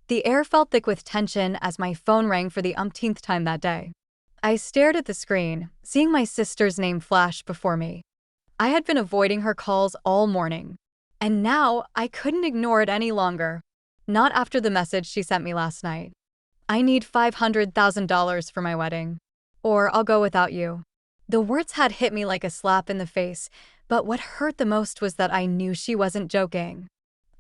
The air felt thick with tension as my phone rang for the umpteenth time that day. I stared at the screen, seeing my sister's name flash before me. I had been avoiding her calls all morning, and now I couldn't ignore it any longer. Not after the message she sent me last night. I need $500,000 for my wedding. Or I'll go without you. The words had hit me like a slap in the face, but what hurt the most was that I knew she wasn't joking.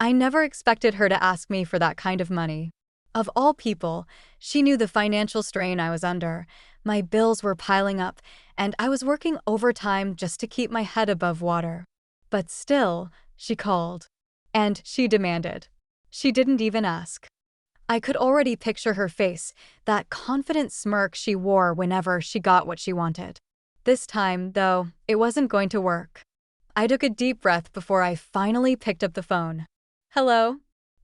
I never expected her to ask me for that kind of money. Of all people, she knew the financial strain I was under. My bills were piling up, and I was working overtime just to keep my head above water. But still, she called. And she demanded. She didn't even ask. I could already picture her face, that confident smirk she wore whenever she got what she wanted. This time, though, it wasn't going to work. I took a deep breath before I finally picked up the phone. Hello?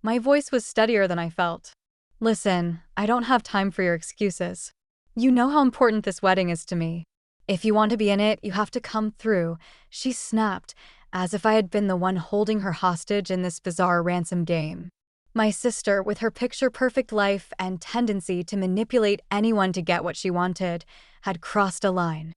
My voice was steadier than I felt. Listen, I don't have time for your excuses. You know how important this wedding is to me. If you want to be in it, you have to come through. She snapped, as if I had been the one holding her hostage in this bizarre ransom game. My sister, with her picture-perfect life and tendency to manipulate anyone to get what she wanted, had crossed a line.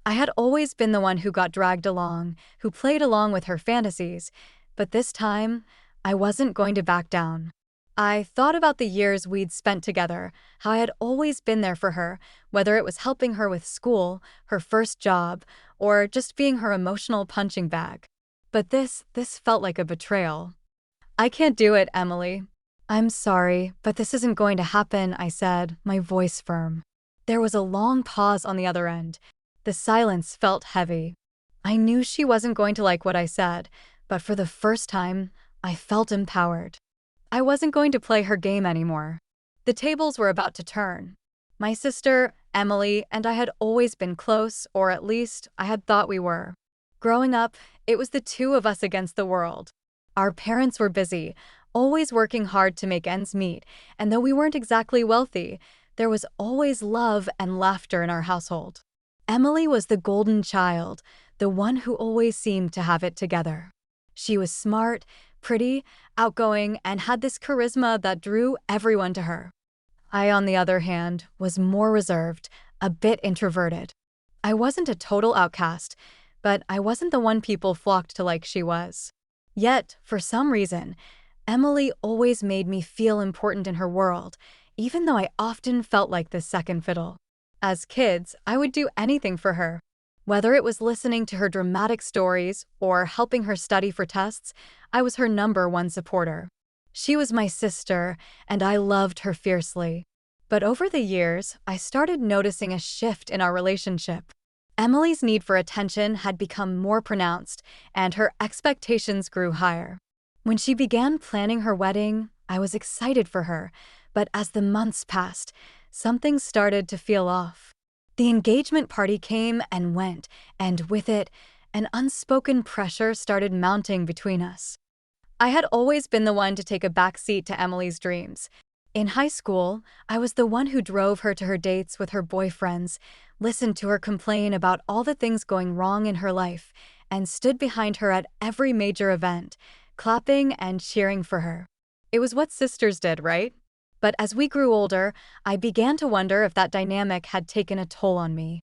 I had always been the one who got dragged along, who played along with her fantasies, but this time, I wasn't going to back down. I thought about the years we'd spent together, how I had always been there for her, whether it was helping her with school, her first job, or just being her emotional punching bag. But this felt like a betrayal. I can't do it, Emily. I'm sorry, but this isn't going to happen, I said, my voice firm. There was a long pause on the other end. The silence felt heavy. I knew she wasn't going to like what I said, but for the first time, I felt empowered. I wasn't going to play her game anymore. The tables were about to turn. My sister, Emily, and I had always been close, or at least I had thought we were. Growing up, it was the two of us against the world. Our parents were busy, always working hard to make ends meet, and though we weren't exactly wealthy, there was always love and laughter in our household. Emily was the golden child, the one who always seemed to have it together. She was smart, pretty, outgoing, and had this charisma that drew everyone to her. I, on the other hand, was more reserved, a bit introverted. I wasn't a total outcast, but I wasn't the one people flocked to like she was. Yet, for some reason, Emily always made me feel important in her world, even though I often felt like the second fiddle. As kids, I would do anything for her. Whether it was listening to her dramatic stories or helping her study for tests, I was her #1 supporter. She was my sister, and I loved her fiercely. But over the years, I started noticing a shift in our relationship. Emily's need for attention had become more pronounced, and her expectations grew higher. When she began planning her wedding, I was excited for her, but as the months passed, something started to feel off. The engagement party came and went, and with it, an unspoken pressure started mounting between us. I had always been the one to take a back seat to Emily's dreams. In high school, I was the one who drove her to her dates with her boyfriends, listened to her complain about all the things going wrong in her life, and stood behind her at every major event, clapping and cheering for her. It was what sisters did, right? But as we grew older, I began to wonder if that dynamic had taken a toll on me.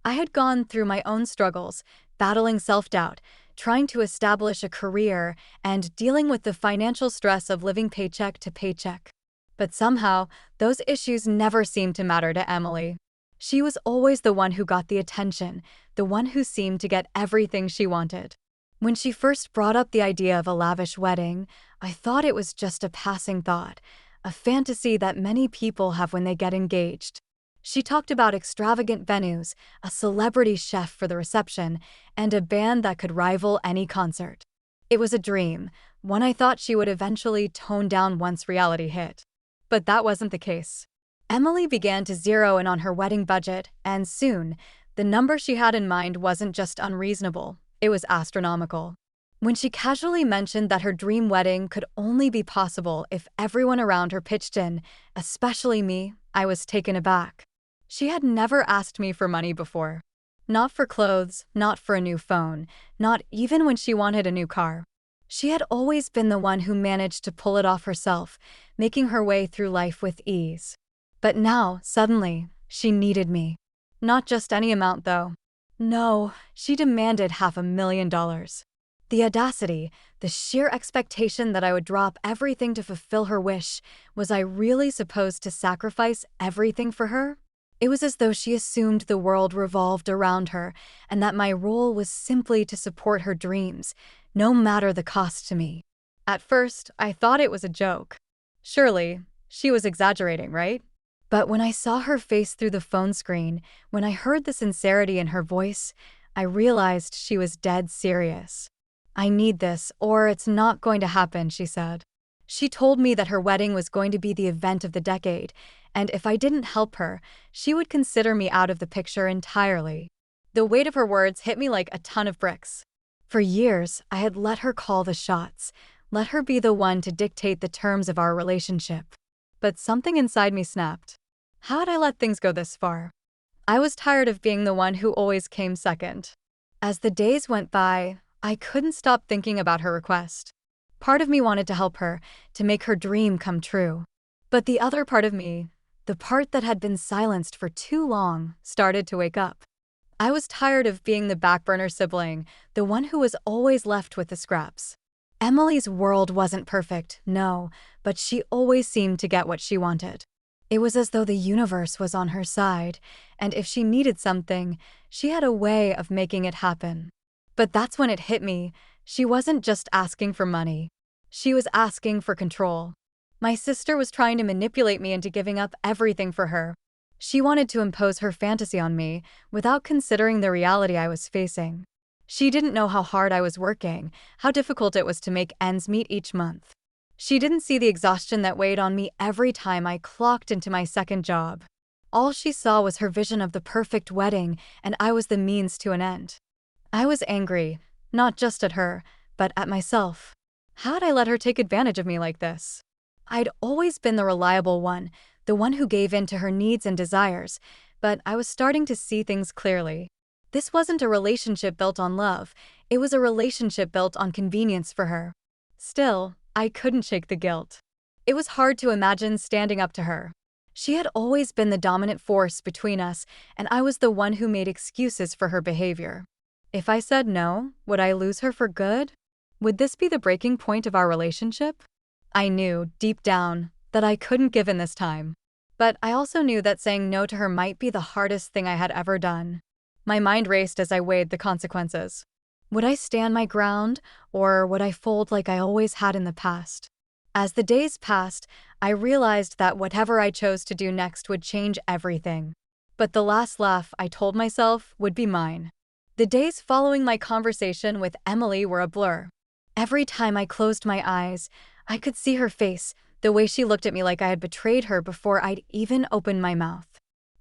I had gone through my own struggles, battling self-doubt, trying to establish a career, and dealing with the financial stress of living paycheck to paycheck. But somehow, those issues never seemed to matter to Emily. She was always the one who got the attention, the one who seemed to get everything she wanted. When she first brought up the idea of a lavish wedding, I thought it was just a passing thought, a fantasy that many people have when they get engaged. She talked about extravagant venues, a celebrity chef for the reception, and a band that could rival any concert. It was a dream, one I thought she would eventually tone down once reality hit. But that wasn't the case. Emily began to zero in on her wedding budget, and soon, the number she had in mind wasn't just unreasonable, it was astronomical. When she casually mentioned that her dream wedding could only be possible if everyone around her pitched in, especially me, I was taken aback. She had never asked me for money before. Not for clothes, not for a new phone, not even when she wanted a new car. She had always been the one who managed to pull it off herself, making her way through life with ease. But now, suddenly, she needed me. Not just any amount, though. No, she demanded $500,000. The audacity, the sheer expectation that I would drop everything to fulfill her wish. Was I really supposed to sacrifice everything for her? It was as though she assumed the world revolved around her and that my role was simply to support her dreams, no matter the cost to me. At first, I thought it was a joke. Surely, she was exaggerating, right? But when I saw her face through the phone screen, when I heard the sincerity in her voice, I realized she was dead serious. "I need this, or it's not going to happen," she said. She told me that her wedding was going to be the event of the decade, and if I didn't help her, she would consider me out of the picture entirely. The weight of her words hit me like a ton of bricks. For years, I had let her call the shots, let her be the one to dictate the terms of our relationship. But something inside me snapped. How had I let things go this far? I was tired of being the one who always came second. As the days went by, I couldn't stop thinking about her request. Part of me wanted to help her, to make her dream come true. But the other part of me, the part that had been silenced for too long, started to wake up. I was tired of being the backburner sibling, the one who was always left with the scraps. Emily's world wasn't perfect, no, but she always seemed to get what she wanted. It was as though the universe was on her side, and if she needed something, she had a way of making it happen. But that's when it hit me. She wasn't just asking for money. She was asking for control. My sister was trying to manipulate me into giving up everything for her. She wanted to impose her fantasy on me without considering the reality I was facing. She didn't know how hard I was working, how difficult it was to make ends meet each month. She didn't see the exhaustion that weighed on me every time I clocked into my second job. All she saw was her vision of the perfect wedding, and I was the means to an end. I was angry, not just at her, but at myself. How'd I let her take advantage of me like this? I'd always been the reliable one, the one who gave in to her needs and desires, but I was starting to see things clearly. This wasn't a relationship built on love, it was a relationship built on convenience for her. Still, I couldn't shake the guilt. It was hard to imagine standing up to her. She had always been the dominant force between us, and I was the one who made excuses for her behavior. If I said no, would I lose her for good? Would this be the breaking point of our relationship? I knew, deep down, that I couldn't give in this time. But I also knew that saying no to her might be the hardest thing I had ever done. My mind raced as I weighed the consequences. Would I stand my ground, or would I fold like I always had in the past? As the days passed, I realized that whatever I chose to do next would change everything. But the last laugh, I told myself, would be mine. The days following my conversation with Emily were a blur. Every time I closed my eyes, I could see her face, the way she looked at me like I had betrayed her before I'd even opened my mouth.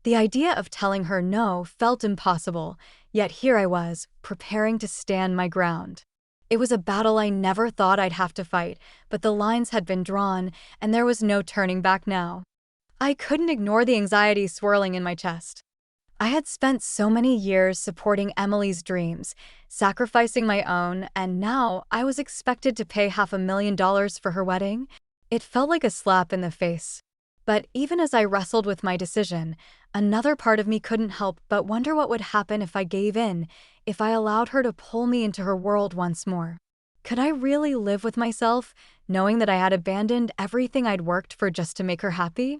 The idea of telling her no felt impossible, yet here I was, preparing to stand my ground. It was a battle I never thought I'd have to fight, but the lines had been drawn, and there was no turning back now. I couldn't ignore the anxiety swirling in my chest. I had spent so many years supporting Emily's dreams, sacrificing my own, and now I was expected to pay $500,000 for her wedding. It felt like a slap in the face. But even as I wrestled with my decision, another part of me couldn't help but wonder what would happen if I gave in, if I allowed her to pull me into her world once more. Could I really live with myself, knowing that I had abandoned everything I'd worked for just to make her happy?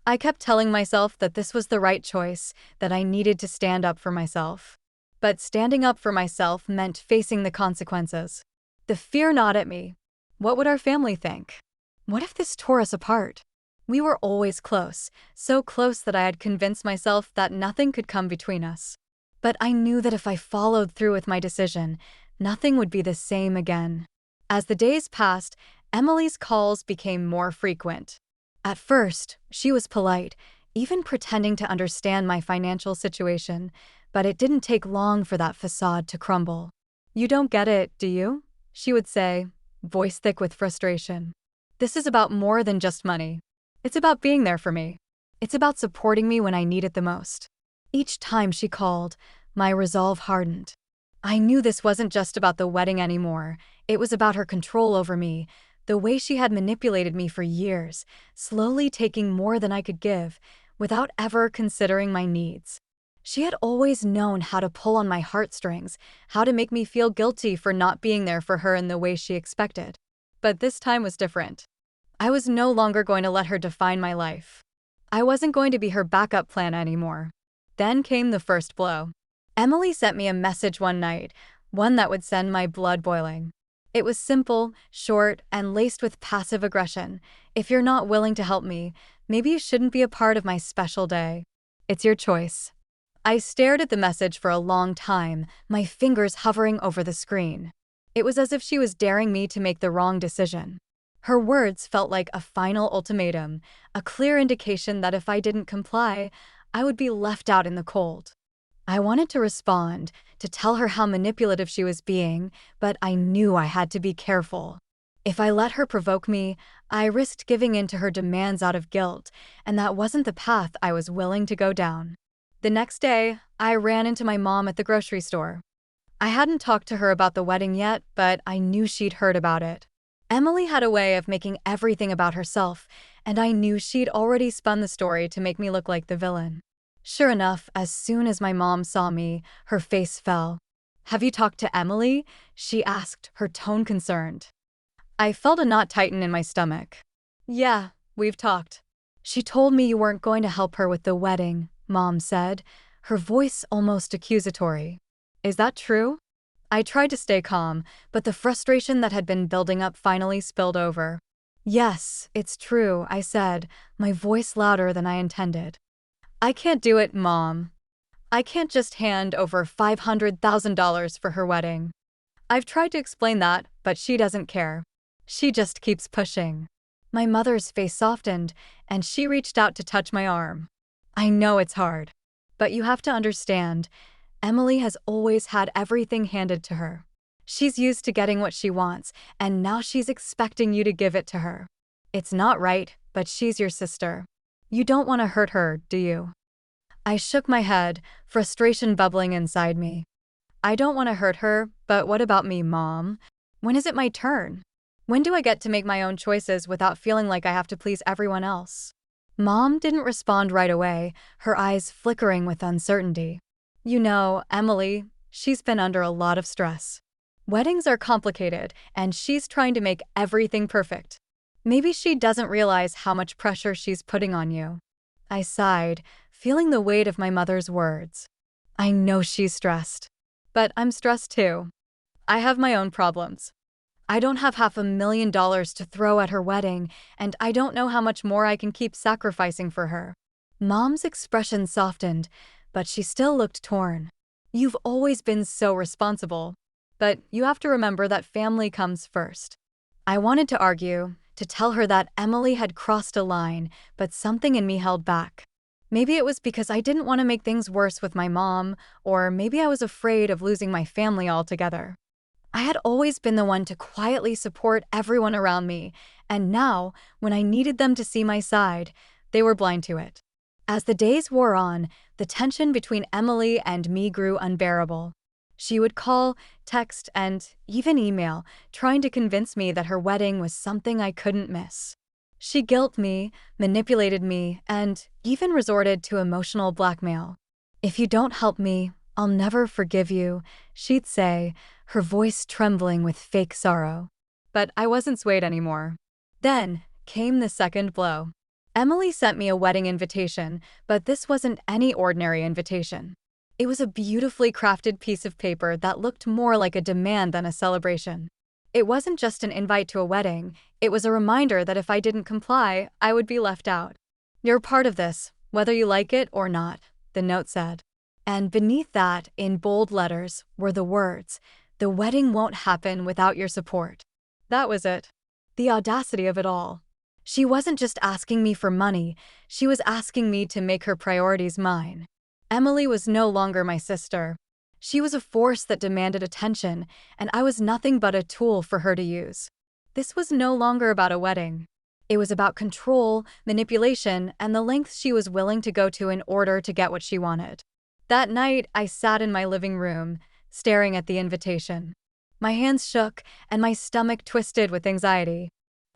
I kept telling myself that this was the right choice, that I needed to stand up for myself. But standing up for myself meant facing the consequences. The fear gnawed at me. What would our family think? What if this tore us apart? We were always close, so close that I had convinced myself that nothing could come between us. But I knew that if I followed through with my decision, nothing would be the same again. As the days passed, Emily's calls became more frequent. At first, she was polite, even pretending to understand my financial situation, but it didn't take long for that facade to crumble. "You don't get it, do you?" she would say, voice thick with frustration. "This is about more than just money. It's about being there for me. It's about supporting me when I need it the most." Each time she called, my resolve hardened. I knew this wasn't just about the wedding anymore. It was about her control over me, the way she had manipulated me for years, slowly taking more than I could give, without ever considering my needs. She had always known how to pull on my heartstrings, how to make me feel guilty for not being there for her in the way she expected. But this time was different. I was no longer going to let her define my life. I wasn't going to be her backup plan anymore. Then came the first blow. Emily sent me a message one night, one that would send my blood boiling. It was simple, short, and laced with passive aggression. If you're not willing to help me, maybe you shouldn't be a part of my special day. It's your choice. I stared at the message for a long time, my fingers hovering over the screen. It was as if she was daring me to make the wrong decision. Her words felt like a final ultimatum, a clear indication that if I didn't comply, I would be left out in the cold. I wanted to respond, to tell her how manipulative she was being, but I knew I had to be careful. If I let her provoke me, I risked giving in to her demands out of guilt, and that wasn't the path I was willing to go down. The next day, I ran into my mom at the grocery store. I hadn't talked to her about the wedding yet, but I knew she'd heard about it. Emily had a way of making everything about herself, and I knew she'd already spun the story to make me look like the villain. Sure enough, as soon as my mom saw me, her face fell. "Have you talked to Emily?" she asked, her tone concerned. I felt a knot tighten in my stomach. "Yeah, we've talked. She told me you weren't going to help her with the wedding," Mom said, her voice almost accusatory. "Is that true?" I tried to stay calm, but the frustration that had been building up finally spilled over. "Yes, it's true," I said, my voice louder than I intended. "I can't do it, Mom. I can't just hand over $500,000 for her wedding. I've tried to explain that, but she doesn't care. She just keeps pushing." My mother's face softened, and she reached out to touch my arm. "I know it's hard, but you have to understand, Emily has always had everything handed to her. She's used to getting what she wants, and now she's expecting you to give it to her. It's not right, but she's your sister. You don't want to hurt her, do you?" I shook my head, frustration bubbling inside me. "I don't want to hurt her, but what about me, Mom? When is it my turn? When do I get to make my own choices without feeling like I have to please everyone else?" Mom didn't respond right away, her eyes flickering with uncertainty. "You know, Emily, she's been under a lot of stress. Weddings are complicated, and she's trying to make everything perfect. Maybe she doesn't realize how much pressure she's putting on you." I sighed, feeling the weight of my mother's words. I know she's stressed. But I'm stressed too. I have my own problems. I don't have $500,000 to throw at her wedding, and I don't know how much more I can keep sacrificing for her. Mom's expression softened, but she still looked torn. "You've always been so responsible. But you have to remember that family comes first." I wanted to argue, to tell her that Emily had crossed a line, but something in me held back. Maybe it was because I didn't want to make things worse with my mom, or maybe I was afraid of losing my family altogether. I had always been the one to quietly support everyone around me, and now, when I needed them to see my side, they were blind to it. As the days wore on, the tension between Emily and me grew unbearable. She would call, text, and even email, trying to convince me that her wedding was something I couldn't miss. She guilt me, manipulated me, and even resorted to emotional blackmail. "If you don't help me, I'll never forgive you," she'd say, her voice trembling with fake sorrow. But I wasn't swayed anymore. Then came the second blow. Emily sent me a wedding invitation, but this wasn't any ordinary invitation. It was a beautifully crafted piece of paper that looked more like a demand than a celebration. It wasn't just an invite to a wedding, it was a reminder that if I didn't comply, I would be left out. "You're part of this, whether you like it or not," the note said. And beneath that, in bold letters, were the words, "The wedding won't happen without your support." That was it. The audacity of it all. She wasn't just asking me for money, she was asking me to make her priorities mine. Emily was no longer my sister. She was a force that demanded attention, and I was nothing but a tool for her to use. This was no longer about a wedding. It was about control, manipulation, and the lengths she was willing to go to in order to get what she wanted. That night, I sat in my living room, staring at the invitation. My hands shook and my stomach twisted with anxiety.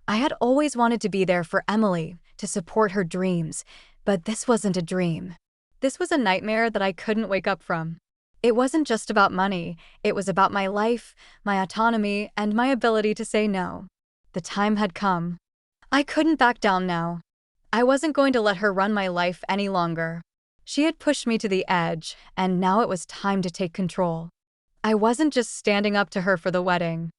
I had always wanted to be there for Emily, to support her dreams, but this wasn't a dream. This was a nightmare that I couldn't wake up from. It wasn't just about money, it was about my life, my autonomy, and my ability to say no. The time had come. I couldn't back down now. I wasn't going to let her run my life any longer. She had pushed me to the edge, and now it was time to take control. I wasn't just standing up to her for the wedding.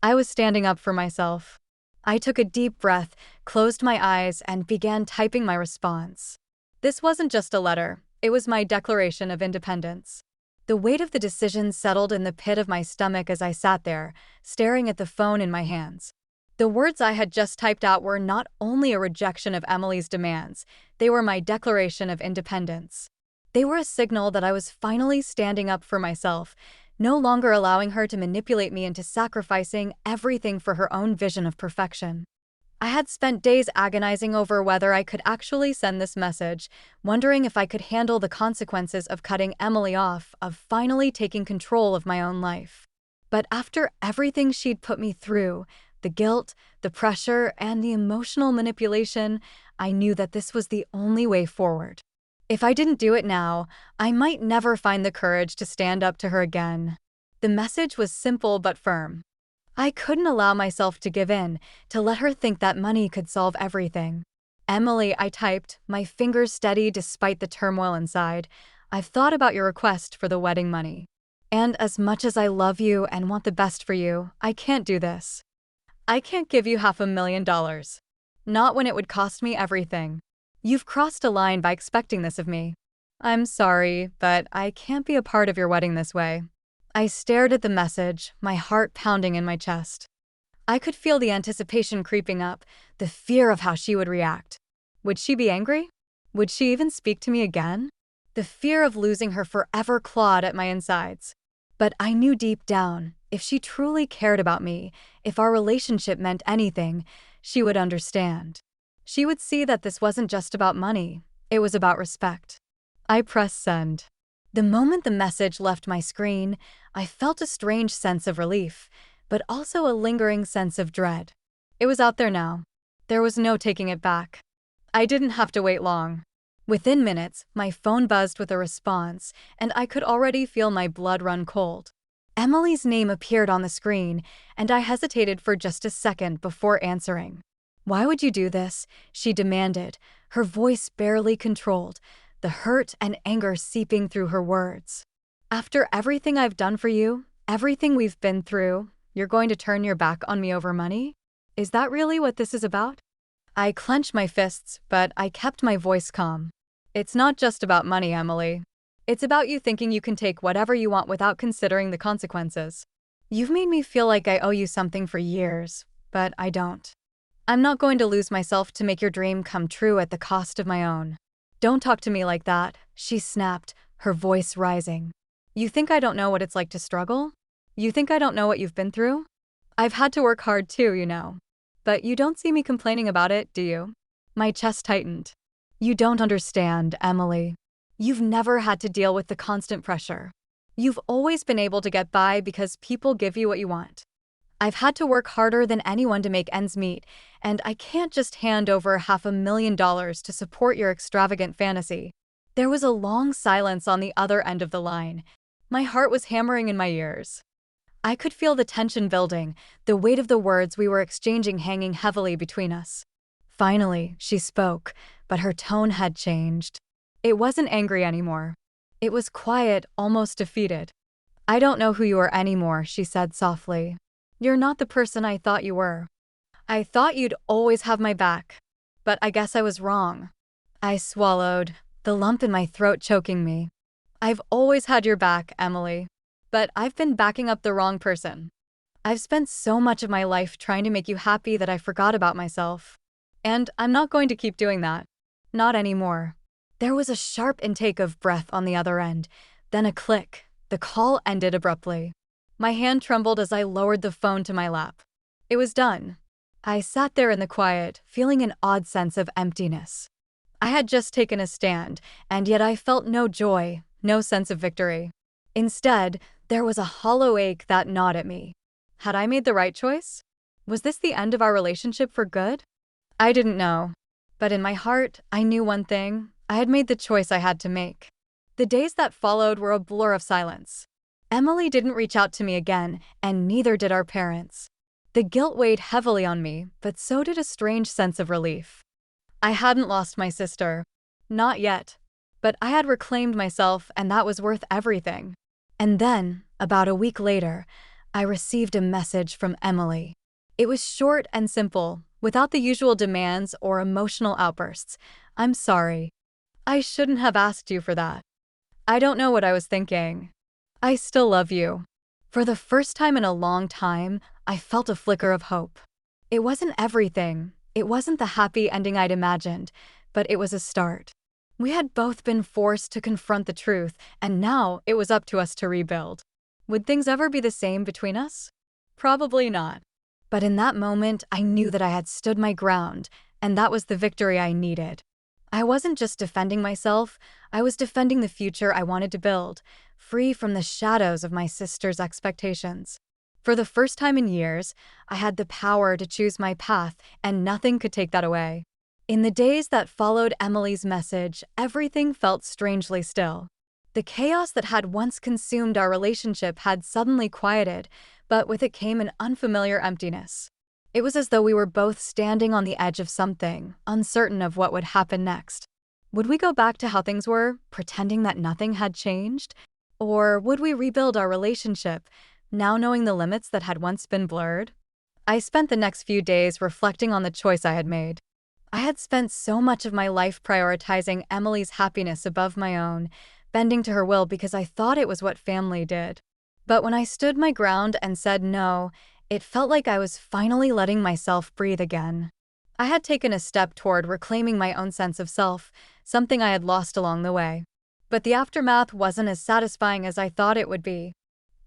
I was standing up for myself. I took a deep breath, closed my eyes, and began typing my response. This wasn't just a letter, it was my declaration of independence. The weight of the decision settled in the pit of my stomach as I sat there, staring at the phone in my hands. The words I had just typed out were not only a rejection of Emily's demands, they were my declaration of independence. They were a signal that I was finally standing up for myself, no longer allowing her to manipulate me into sacrificing everything for her own vision of perfection. I had spent days agonizing over whether I could actually send this message, wondering if I could handle the consequences of cutting Emily off, of finally taking control of my own life. But after everything she'd put me through, the guilt, the pressure, and the emotional manipulation, I knew that this was the only way forward. If I didn't do it now, I might never find the courage to stand up to her again. The message was simple but firm. I couldn't allow myself to give in, to let her think that money could solve everything. Emily, I typed, my fingers steady despite the turmoil inside. I've thought about your request for the wedding money. And as much as I love you and want the best for you, I can't do this. I can't give you $500,000. Not when it would cost me everything. You've crossed a line by expecting this of me. I'm sorry, but I can't be a part of your wedding this way. I stared at the message, my heart pounding in my chest. I could feel the anticipation creeping up, the fear of how she would react. Would she be angry? Would she even speak to me again? The fear of losing her forever clawed at my insides. But I knew deep down, if she truly cared about me, if our relationship meant anything, she would understand. She would see that this wasn't just about money, it was about respect. I pressed send. The moment the message left my screen, I felt a strange sense of relief, but also a lingering sense of dread. It was out there now. There was no taking it back. I didn't have to wait long. Within minutes, my phone buzzed with a response, and I could already feel my blood run cold. Emily's name appeared on the screen, and I hesitated for just a second before answering. "Why would you do this?" she demanded, her voice barely controlled, the hurt and anger seeping through her words. "After everything I've done for you, everything we've been through, you're going to turn your back on me over money? Is that really what this is about?" I clenched my fists, but I kept my voice calm. "It's not just about money, Emily. It's about you thinking you can take whatever you want without considering the consequences. You've made me feel like I owe you something for years, but I don't. I'm not going to lose myself to make your dream come true at the cost of my own." "Don't talk to me like that," she snapped, her voice rising. "You think I don't know what it's like to struggle? You think I don't know what you've been through? I've had to work hard too, you know. But you don't see me complaining about it, do you?" My chest tightened. "You don't understand, Emily. You've never had to deal with the constant pressure. You've always been able to get by because people give you what you want. I've had to work harder than anyone to make ends meet, and I can't just hand over $500,000 to support your extravagant fantasy." There was a long silence on the other end of the line. My heart was hammering in my ears. I could feel the tension building, the weight of the words we were exchanging hanging heavily between us. Finally, she spoke, but her tone had changed. It wasn't angry anymore. It was quiet, almost defeated. "I don't know who you are anymore," she said softly. "You're not the person I thought you were. I thought you'd always have my back. But I guess I was wrong." I swallowed, the lump in my throat choking me. "I've always had your back, Emily. But I've been backing up the wrong person. I've spent so much of my life trying to make you happy that I forgot about myself. And I'm not going to keep doing that. Not anymore." There was a sharp intake of breath on the other end, then a click. The call ended abruptly. My hand trembled as I lowered the phone to my lap. It was done. I sat there in the quiet, feeling an odd sense of emptiness. I had just taken a stand, and yet I felt no joy, no sense of victory. Instead, there was a hollow ache that gnawed at me. Had I made the right choice? Was this the end of our relationship for good? I didn't know. But in my heart, I knew one thing. I had made the choice I had to make. The days that followed were a blur of silence. Emily didn't reach out to me again, and neither did our parents. The guilt weighed heavily on me, but so did a strange sense of relief. I hadn't lost my sister. Not yet. But I had reclaimed myself, and that was worth everything. And then, about a week later, I received a message from Emily. It was short and simple, without the usual demands or emotional outbursts. "I'm sorry. I shouldn't have asked you for that. I don't know what I was thinking. I still love you." For the first time in a long time, I felt a flicker of hope. It wasn't everything. It wasn't the happy ending I'd imagined, but it was a start. We had both been forced to confront the truth, and now it was up to us to rebuild. Would things ever be the same between us? Probably not. But in that moment, I knew that I had stood my ground, and that was the victory I needed. I wasn't just defending myself, I was defending the future I wanted to build, free from the shadows of my sister's expectations. For the first time in years, I had the power to choose my path, and nothing could take that away. In the days that followed Emily's message, everything felt strangely still. The chaos that had once consumed our relationship had suddenly quieted, but with it came an unfamiliar emptiness. It was as though we were both standing on the edge of something, uncertain of what would happen next. Would we go back to how things were, pretending that nothing had changed? Or would we rebuild our relationship, now knowing the limits that had once been blurred? I spent the next few days reflecting on the choice I had made. I had spent so much of my life prioritizing Emily's happiness above my own, bending to her will because I thought it was what family did. But when I stood my ground and said no, it felt like I was finally letting myself breathe again. I had taken a step toward reclaiming my own sense of self, something I had lost along the way. But the aftermath wasn't as satisfying as I thought it would be.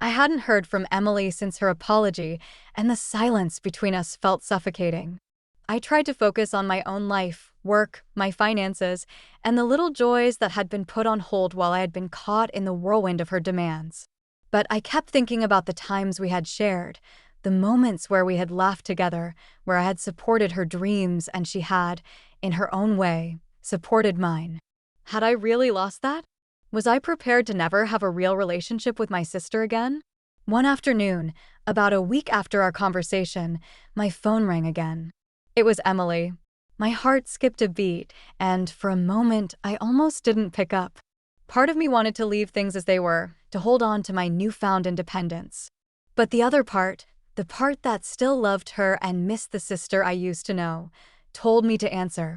I hadn't heard from Emily since her apology, and the silence between us felt suffocating. I tried to focus on my own life, work, my finances, and the little joys that had been put on hold while I had been caught in the whirlwind of her demands. But I kept thinking about the times we had shared, the moments where we had laughed together, where I had supported her dreams and she had, in her own way, supported mine. Had I really lost that? Was I prepared to never have a real relationship with my sister again? One afternoon, about a week after our conversation, my phone rang again. It was Emily. My heart skipped a beat, and for a moment, I almost didn't pick up. Part of me wanted to leave things as they were, to hold on to my newfound independence. But the other part, the part that still loved her and missed the sister I used to know, told me to answer.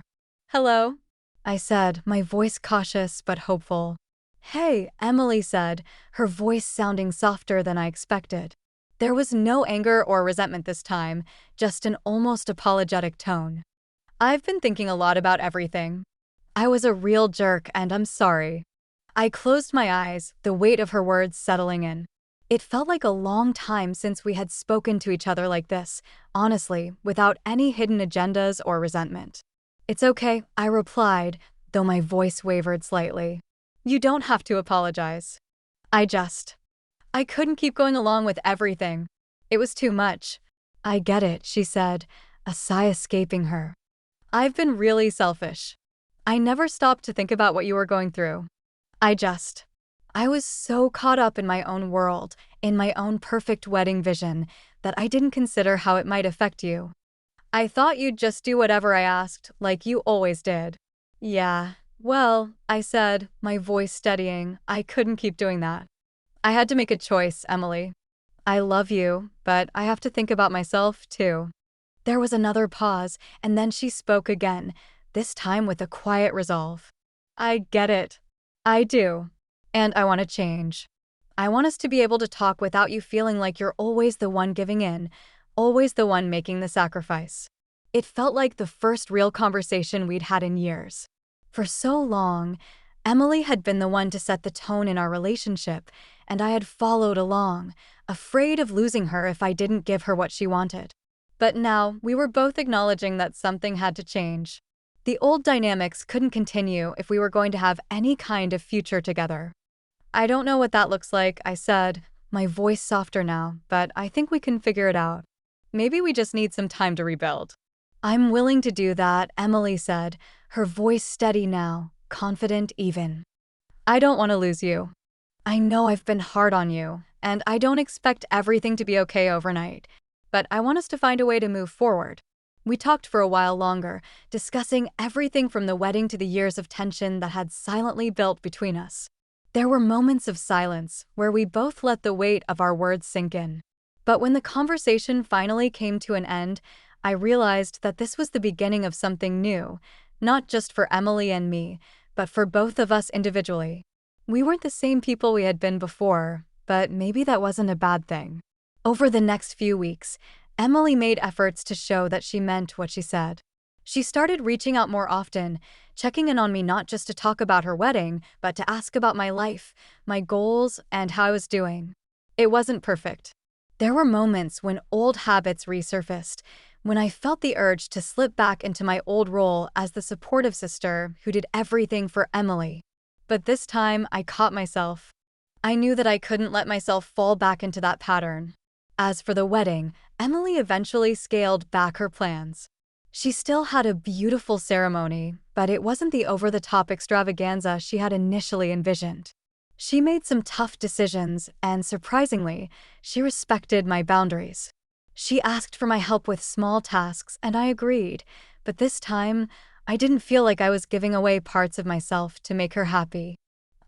"Hello?" I said, my voice cautious but hopeful. "Hey," Emily said, her voice sounding softer than I expected. There was no anger or resentment this time, just an almost apologetic tone. "I've been thinking a lot about everything. I was a real jerk and I'm sorry." I closed my eyes, the weight of her words settling in. It felt like a long time since we had spoken to each other like this, honestly, without any hidden agendas or resentment. "It's okay," I replied, though my voice wavered slightly. "You don't have to apologize. I couldn't keep going along with everything. It was too much." "I get it," she said, a sigh escaping her. "I've been really selfish. I never stopped to think about what you were going through. I was so caught up in my own world, in my own perfect wedding vision, that I didn't consider how it might affect you. I thought you'd just do whatever I asked, like you always did." "Yeah, well," I said, my voice steadying, "I couldn't keep doing that. I had to make a choice, Emily. I love you, but I have to think about myself, too." There was another pause, and then she spoke again, this time with a quiet resolve. "I get it. I do. And I want to change. I want us to be able to talk without you feeling like you're always the one giving in, always the one making the sacrifice." It felt like the first real conversation we'd had in years. For so long, Emily had been the one to set the tone in our relationship, and I had followed along, afraid of losing her if I didn't give her what she wanted. But now, we were both acknowledging that something had to change. The old dynamics couldn't continue if we were going to have any kind of future together. "I don't know what that looks like," I said, my voice softer now, but I think we can figure it out. Maybe we just need some time to rebuild. I'm willing to do that, Emily said, her voice steady now, confident even. I don't want to lose you. I know I've been hard on you, and I don't expect everything to be okay overnight, but I want us to find a way to move forward. We talked for a while longer, discussing everything from the wedding to the years of tension that had silently built between us. There were moments of silence where we both let the weight of our words sink in. But when the conversation finally came to an end, I realized that this was the beginning of something new, not just for Emily and me, but for both of us individually. We weren't the same people we had been before, but maybe that wasn't a bad thing. Over the next few weeks, Emily made efforts to show that she meant what she said. She started reaching out more often, checking in on me not just to talk about her wedding, but to ask about my life, my goals, and how I was doing. It wasn't perfect. There were moments when old habits resurfaced, when I felt the urge to slip back into my old role as the supportive sister who did everything for Emily. But this time, I caught myself. I knew that I couldn't let myself fall back into that pattern. As for the wedding, Emily eventually scaled back her plans. She still had a beautiful ceremony, but it wasn't the over-the-top extravaganza she had initially envisioned. She made some tough decisions, and surprisingly, she respected my boundaries. She asked for my help with small tasks, and I agreed, but this time, I didn't feel like I was giving away parts of myself to make her happy.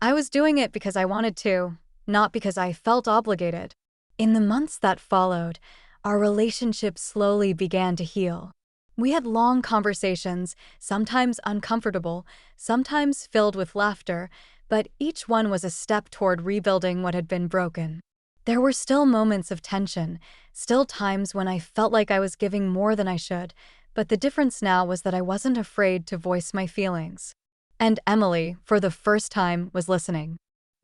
I was doing it because I wanted to, not because I felt obligated. In the months that followed, our relationship slowly began to heal. We had long conversations, sometimes uncomfortable, sometimes filled with laughter, but each one was a step toward rebuilding what had been broken. There were still moments of tension, still times when I felt like I was giving more than I should, but the difference now was that I wasn't afraid to voice my feelings. And Emily, for the first time, was listening.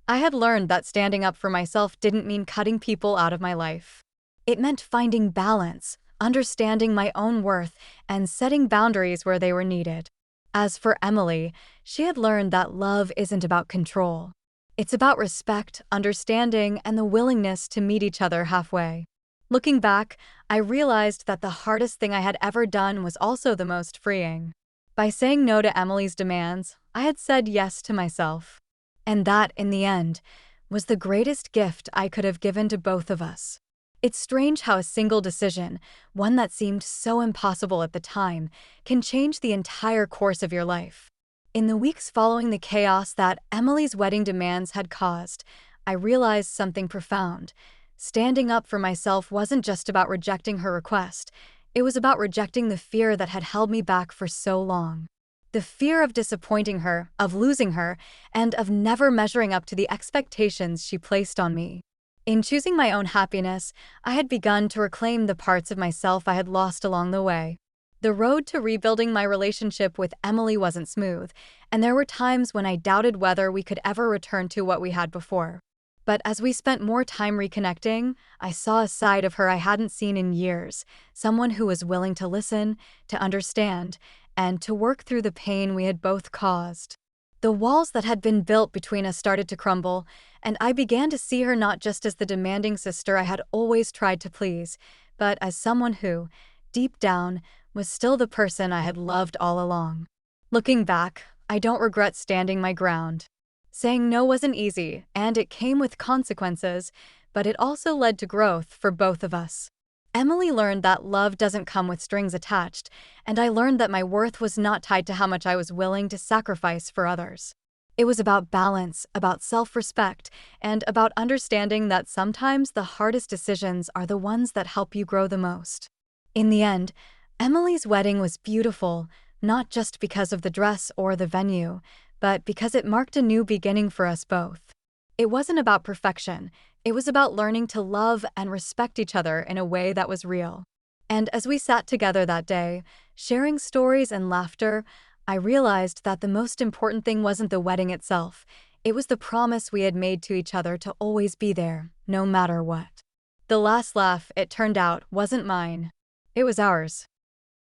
I had learned that standing up for myself didn't mean cutting people out of my life. It meant finding balance, understanding my own worth, and setting boundaries where they were needed. As for Emily, she had learned that love isn't about control. It's about respect, understanding, and the willingness to meet each other halfway. Looking back, I realized that the hardest thing I had ever done was also the most freeing. By saying no to Emily's demands, I had said yes to myself. And that, in the end, was the greatest gift I could have given to both of us. It's strange how a single decision, one that seemed so impossible at the time, can change the entire course of your life. In the weeks following the chaos that Emily's wedding demands had caused, I realized something profound. Standing up for myself wasn't just about rejecting her request. It was about rejecting the fear that had held me back for so long. The fear of disappointing her, of losing her, and of never measuring up to the expectations she placed on me. In choosing my own happiness, I had begun to reclaim the parts of myself I had lost along the way. The road to rebuilding my relationship with Emily wasn't smooth, and there were times when I doubted whether we could ever return to what we had before. But as we spent more time reconnecting, I saw a side of her I hadn't seen in years, someone who was willing to listen, to understand, and to work through the pain we had both caused. The walls that had been built between us started to crumble, and I began to see her not just as the demanding sister I had always tried to please, but as someone who, deep down, was still the person I had loved all along. Looking back, I don't regret standing my ground. Saying no wasn't easy, and it came with consequences, but it also led to growth for both of us. Emily learned that love doesn't come with strings attached, and I learned that my worth was not tied to how much I was willing to sacrifice for others. It was about balance, about self-respect, and about understanding that sometimes the hardest decisions are the ones that help you grow the most. In the end, Emily's wedding was beautiful, not just because of the dress or the venue, but because it marked a new beginning for us both. It wasn't about perfection. It was about learning to love and respect each other in a way that was real. And as we sat together that day, sharing stories and laughter, I realized that the most important thing wasn't the wedding itself. It was the promise we had made to each other to always be there, no matter what. The last laugh, it turned out, wasn't mine. It was ours.